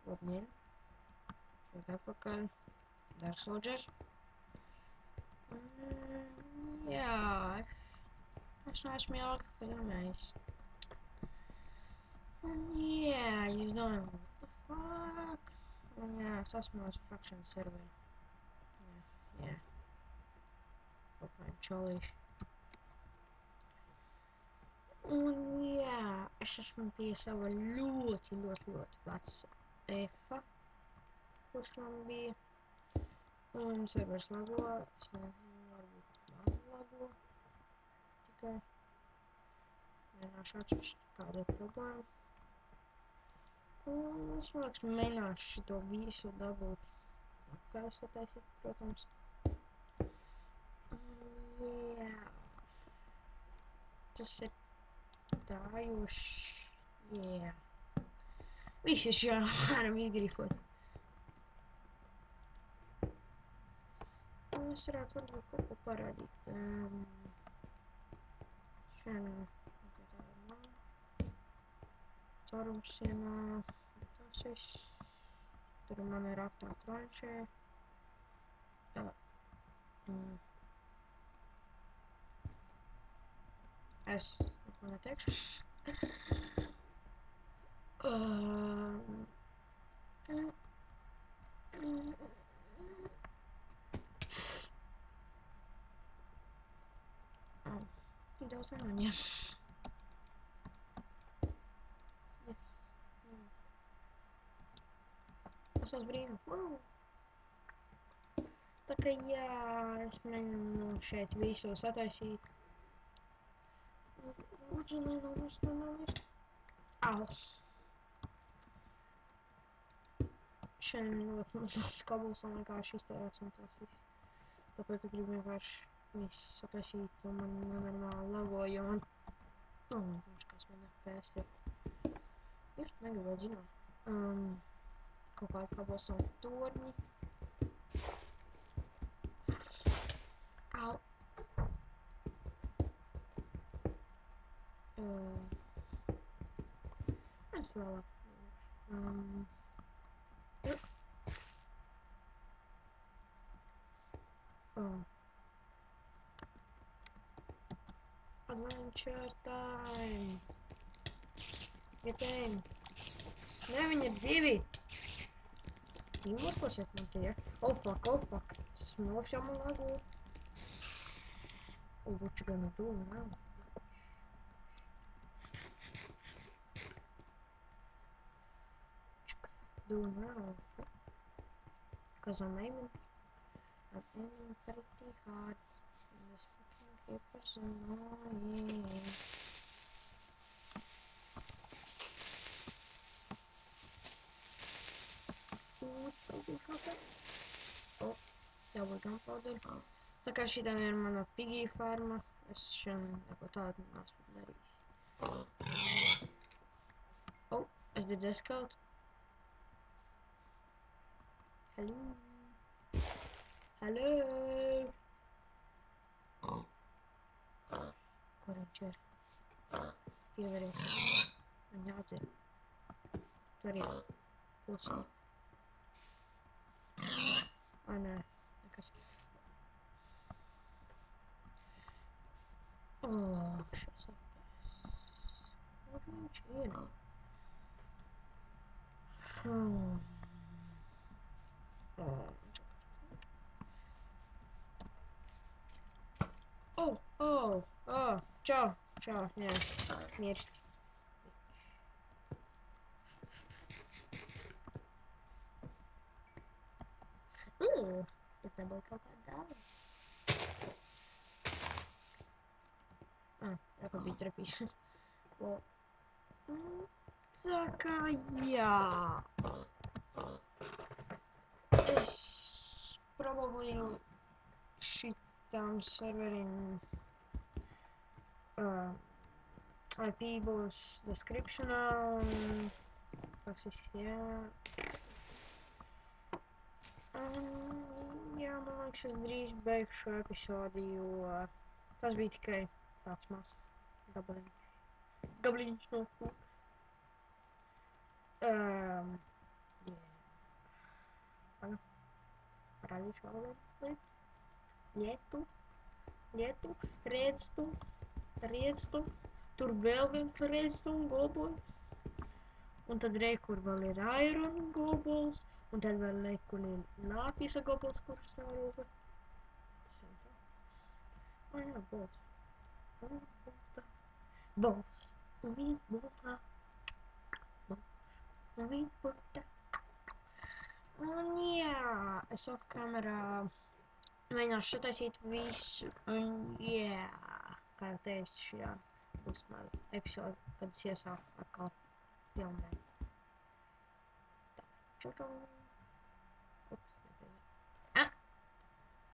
Labdien! Šeit atpakaļ. Dark Soldier. Jā, es neesmu ilgi filmējis. Yeah, you know what the fuck? Jā, es esmu uz Faction serveri. Jā. Kaut kādi čolīši. Un jā, es esmu pie sava ļoti veca F-a, kurš man bija. Un servers lago, es nezinu, varbūt man lago. Tikai mēģināšu atrast, kāda ir problēma. Un es mēģināšu šito visu dabūt apkārt sataisīt, protams. Jā. Tas ir tā, jā. Viss ir šāram izgrifot. Es varētu varbūt kaut ko parādīt. Šiem, caurumsienā, tas viss. Tur man ir aktā tranšē. Es neko neteikšu. Tik daudz vienāņiem. Es esmu brīnum. Tā kā jā, es mēģinu šeit visu sataisīt. Lūdzu, nenolies. Au. Šeit ļoti daudz kabuls un vienkārši iztērēts un tas viss. Tāpēc es gribu vienkārši visu sataisīt un man nenormāli lago, jo man... kāds man FPS ir. Jūs negribētu zināt. Kaut kādi kabuls un torņi. Au. Es vēlāk. Adventure time! Get in! Ne, viņi ir divi! Teamworkosiet man tie. Oh fuck! Es esmu nofšā man lago. What you gonna do now? Do now? Because I'm aiming pretty hard and this fucking creeper's annoying. Oh, double gunpowder. Tā kā šī ir mana piggy farma, es šiem neko tādu neesmu darījis. Oh, es dzirdēju skaut. Hello! Kur viņš ir? Pieveries. Man jādzer. Tur ir klusi. Nē, nekas. Šis FPS. Kur viņš ir? Čau, jā, mirst. Bet nebūtu kaut kāda dāvana. Jā, ka bija trapīs. Tā kā jā. Es probably šitam serverim IP būs descriptionā un tas viss, jā. Jā, man liekas, es drīz beigšu šo epizodi, jo tas bija tikai tāds mazs gabaliņš no kūks. Jā. skaļi vēl lietu, redstums, tur vēl viens redstone goblins, un tad rekur vēl ir iron goblins, un tad vēl rekur ir lapisa goblins, kurš sārūza. Oh jā, boss. Boss. Un viens boltā. Boss. Un viens boltā. Un jā, es off kamerā mēģināšu sataisīt visu. Un jā, kā jau teicu, šajā būs maz epizode, kad es iesāku atkal filmēt. Tā, čau čau.